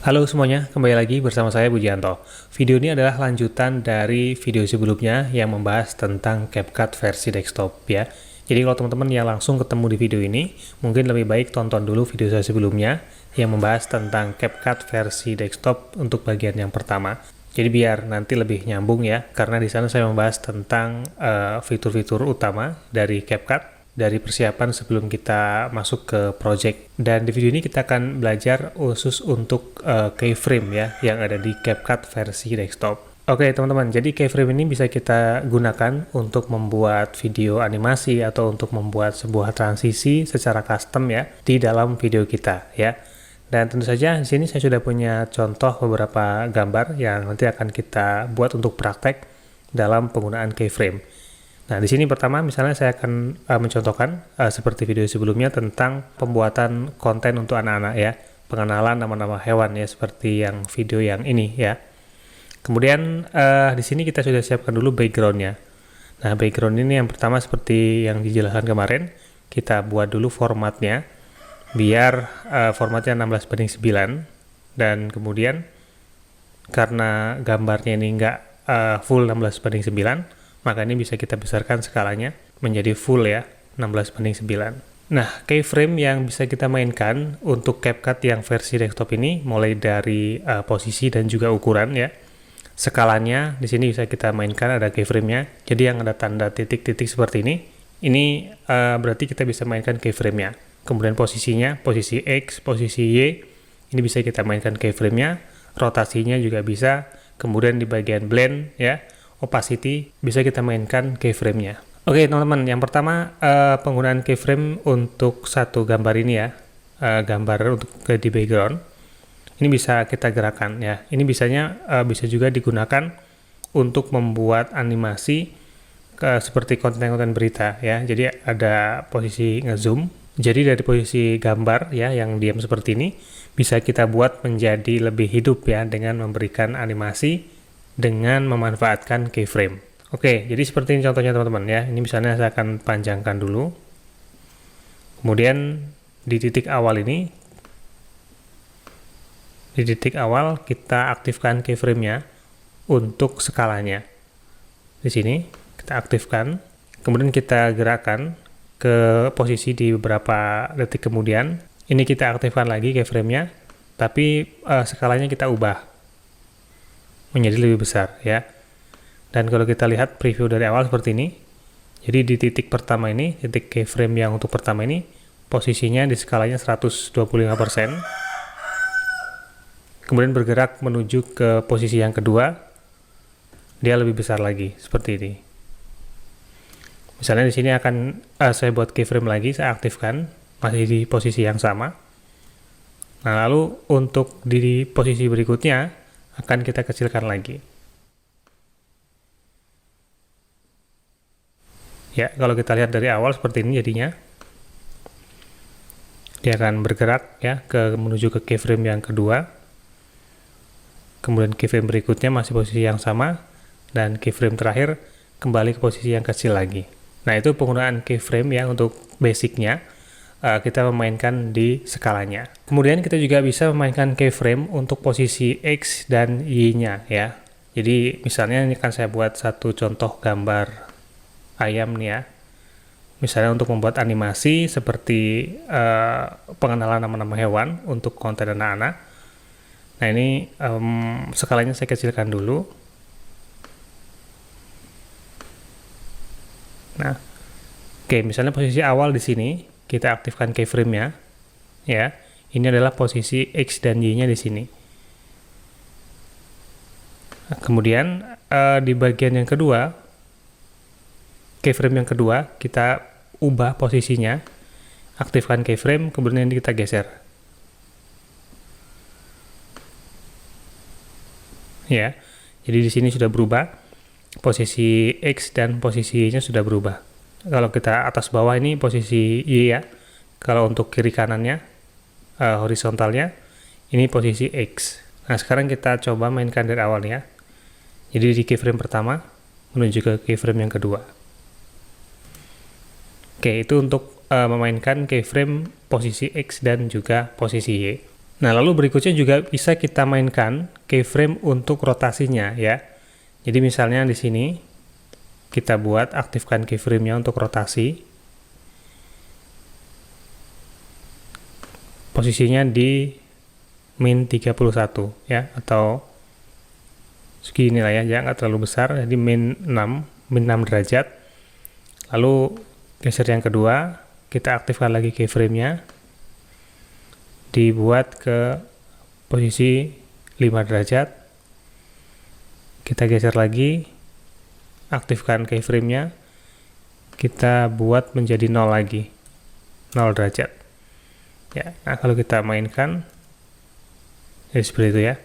Halo semuanya, kembali lagi bersama saya Pujianto. Video ini adalah lanjutan dari video sebelumnya yang membahas tentang CapCut versi desktop ya. Jadi kalau teman-teman yang langsung ketemu di video ini, mungkin lebih baik tonton dulu video saya sebelumnya yang membahas tentang CapCut versi desktop untuk bagian yang pertama. Jadi biar nanti lebih nyambung ya, karena di sana saya membahas tentang fitur-fitur utama dari CapCut, dari persiapan sebelum kita masuk ke project. Dan di video ini kita akan belajar khusus untuk keyframe ya, yang ada di CapCut versi desktop. Oke teman-teman, jadi keyframe ini bisa kita gunakan untuk membuat video animasi atau untuk membuat sebuah transisi secara custom ya, di dalam video kita ya. Dan tentu saja di sini saya sudah punya contoh beberapa gambar yang nanti akan kita buat untuk praktek dalam penggunaan keyframe. Nah, di sini pertama misalnya saya akan mencontohkan seperti video sebelumnya tentang pembuatan konten untuk anak-anak ya, pengenalan nama-nama hewan ya, seperti yang video yang ini ya. Kemudian di sini kita sudah siapkan dulu backgroundnya. Nah, background ini yang pertama seperti yang dijelaskan kemarin, kita buat dulu formatnya, biar formatnya 16:9, dan kemudian karena gambarnya ini nggak full 16:9, maka ini bisa kita besarkan skalanya menjadi full ya, 16:9. Nah, keyframe yang bisa kita mainkan untuk CapCut yang versi desktop ini mulai dari posisi dan juga ukuran ya. Skalanya di sini bisa kita mainkan, ada keyframe-nya. Jadi yang ada tanda titik-titik seperti ini berarti kita bisa mainkan keyframe-nya. Kemudian posisinya, posisi X, posisi Y, ini bisa kita mainkan keyframe-nya. Rotasinya juga bisa. Kemudian di bagian blend ya, opacity, bisa kita mainkan keyframe-nya. Oke teman-teman, yang pertama penggunaan keyframe untuk satu gambar ini ya, gambar untuk di background, ini bisa kita gerakan ya. Ini bisa juga digunakan untuk membuat animasi seperti konten-konten berita ya. Jadi ada posisi ngezoom, jadi dari posisi gambar ya yang diam seperti ini, bisa kita buat menjadi lebih hidup ya dengan memberikan animasi dengan memanfaatkan keyframe. Oke, jadi seperti ini contohnya teman-teman ya. Ini misalnya saya akan panjangkan dulu. Kemudian di titik awal ini, di titik awal kita aktifkan keyframe-nya untuk skalanya. Di sini kita aktifkan, kemudian kita gerakkan ke posisi di beberapa detik kemudian. Ini kita aktifkan lagi keyframe-nya, tapi skalanya kita ubah menjadi lebih besar ya. Dan kalau kita lihat preview dari awal seperti ini, jadi di titik pertama ini, titik keyframe yang untuk pertama ini, posisinya di skalanya 125%, kemudian bergerak menuju ke posisi yang kedua, dia lebih besar lagi seperti ini. Misalnya di sini akan saya buat keyframe lagi, saya aktifkan, masih di posisi yang sama. Nah lalu untuk di posisi berikutnya akan kita kecilkan lagi. Ya, kalau kita lihat dari awal seperti ini jadinya. Dia akan bergerak ya menuju ke keyframe yang kedua. Kemudian keyframe berikutnya masih posisi yang sama, dan keyframe terakhir kembali ke posisi yang kecil lagi. Nah, itu penggunaan keyframe ya untuk basicnya. Kita memainkan di skalanya. Kemudian kita juga bisa memainkan keyframe untuk posisi X dan Y-nya ya. Jadi misalnya ini kan saya buat satu contoh gambar ayam nih ya. Misalnya untuk membuat animasi seperti pengenalan nama-nama hewan untuk konten anak-anak. Nah ini skalanya saya kecilkan dulu. Nah, oke, misalnya posisi awal di sini kita aktifkan keyframe-nya, ya. Ini adalah posisi X dan Y-nya di sini. Nah, kemudian di bagian yang kedua, keyframe yang kedua, kita ubah posisinya, aktifkan keyframe, kemudian ini kita geser. Ya, jadi di sini sudah berubah, posisi X dan posisi Y-nya sudah berubah. Kalau kita atas bawah ini posisi Y ya. Kalau untuk kiri kanannya, horizontalnya, ini posisi X. Nah, sekarang kita coba mainkan dari awal ya. Jadi di keyframe pertama, menuju ke keyframe yang kedua. Oke, itu untuk memainkan keyframe posisi X dan juga posisi Y. Nah, lalu berikutnya juga bisa kita mainkan keyframe untuk rotasinya ya. Jadi misalnya di sini kita buat aktifkan keyframe-nya untuk rotasi. Posisinya di min 31 ya, atau segini lah ya, nggak terlalu besar, jadi min 6 derajat. Lalu geser yang kedua, kita aktifkan lagi keyframe-nya, dibuat ke posisi 5 derajat, kita geser lagi, aktifkan keyframe-nya, kita buat menjadi 0 lagi, 0 derajat ya. Nah, kalau kita mainkan jadi seperti itu ya.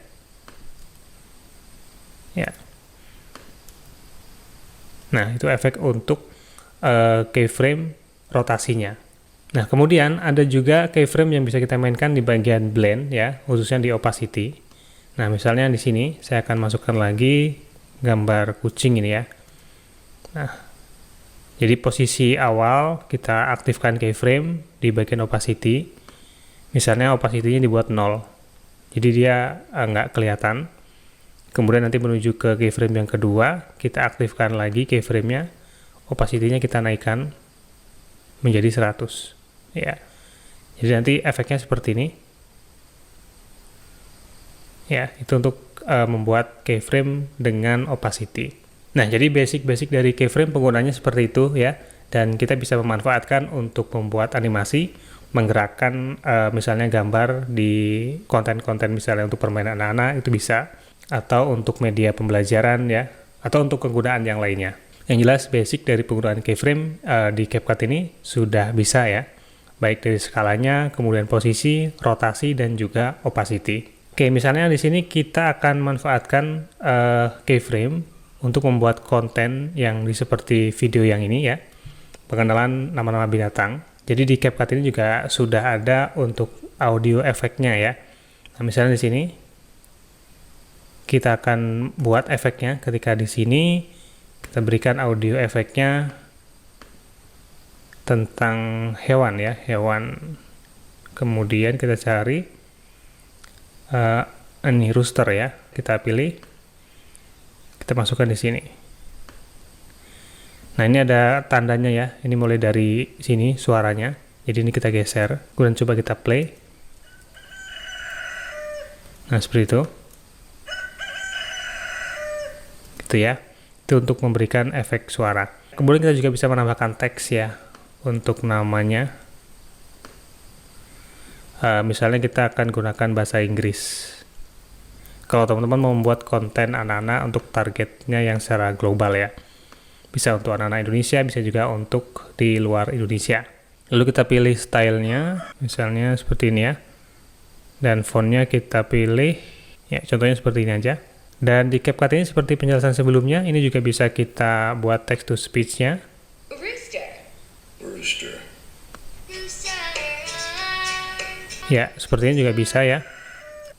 Nah, itu efek untuk keyframe rotasinya. Nah, kemudian ada juga keyframe yang bisa kita mainkan di bagian blend ya, khususnya di opacity. Nah, misalnya di sini saya akan masukkan lagi gambar kucing ini ya. Nah, jadi posisi awal kita aktifkan keyframe di bagian opacity. Misalnya opacity-nya dibuat 0. Jadi dia nggak kelihatan. Kemudian nanti menuju ke keyframe yang kedua, kita aktifkan lagi keyframe-nya, opacity-nya kita naikkan menjadi 100 ya. Jadi nanti efeknya seperti ini ya. Itu untuk membuat keyframe dengan opacity. Nah, jadi basic dari keyframe penggunanya seperti itu ya, dan kita bisa memanfaatkan untuk membuat animasi, menggerakkan misalnya gambar di konten-konten misalnya untuk permainan anak-anak, itu bisa, atau untuk media pembelajaran ya, atau untuk kegunaan yang lainnya. Yang jelas basic dari penggunaan keyframe di CapCut ini sudah bisa ya, baik dari skalanya, kemudian posisi, rotasi, dan juga opacity. Oke, misalnya di sini kita akan manfaatkan keyframe untuk membuat konten yang seperti video yang ini ya, pengenalan nama-nama binatang. Jadi di CapCut ini juga sudah ada untuk audio efeknya ya. Nah, misalnya di sini kita akan buat efeknya. Ketika di sini kita berikan audio efeknya tentang hewan ya, hewan. Kemudian kita cari ini rooster ya, kita pilih, kita masukkan di sini. Nah, ini ada tandanya ya, ini mulai dari sini suaranya. Jadi ini kita geser, kemudian coba kita play. Nah, seperti itu. Gitu ya, itu untuk memberikan efek suara. Kemudian kita juga bisa menambahkan teks ya untuk namanya. Misalnya kita akan gunakan bahasa Inggris. Kalau teman-teman mau membuat konten anak-anak untuk targetnya yang secara global ya, bisa untuk anak-anak Indonesia, bisa juga untuk di luar Indonesia. Lalu kita pilih stylenya, misalnya seperti ini ya, dan fontnya kita pilih ya, contohnya seperti ini aja. Dan di CapCut ini seperti penjelasan sebelumnya, ini juga bisa kita buat text to speech-nya. Rooster. Ya, sepertinya juga bisa ya.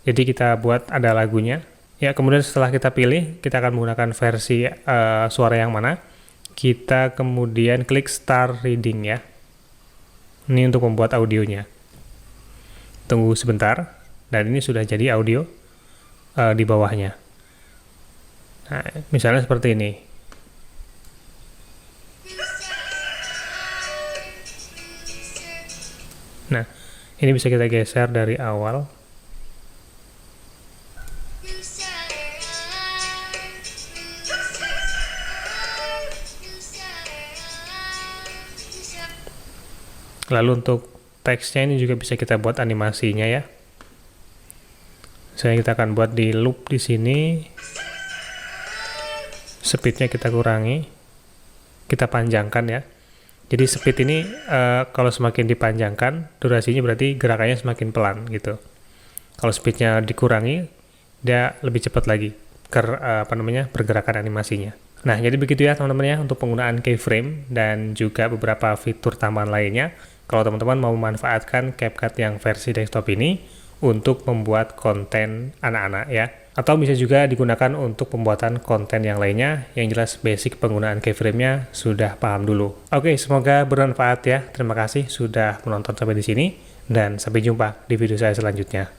Jadi kita buat ada lagunya. Ya, kemudian setelah kita pilih, kita akan menggunakan versi suara yang mana. Kita kemudian klik Start Reading ya. Ini untuk membuat audionya. Tunggu sebentar, dan ini sudah jadi audio di bawahnya. Nah, misalnya seperti ini. Nah, ini bisa kita geser dari awal. Lalu untuk teksnya ini juga bisa kita buat animasinya ya. Misalnya kita akan buat di loop di sini. Speednya kita kurangi, kita panjangkan ya. Jadi speed ini kalau semakin dipanjangkan, durasinya berarti gerakannya semakin pelan gitu. Kalau speednya dikurangi, dia lebih cepat lagi pergerakan animasinya. Nah, jadi begitu ya teman-teman ya untuk penggunaan keyframe dan juga beberapa fitur tambahan lainnya. Kalau teman-teman mau memanfaatkan CapCut yang versi desktop ini untuk membuat konten anak-anak ya. Atau bisa juga digunakan untuk pembuatan konten yang lainnya. Yang jelas basic penggunaan keyframe-nya sudah paham dulu. Oke, semoga bermanfaat ya. Terima kasih sudah menonton sampai di sini dan sampai jumpa di video saya selanjutnya.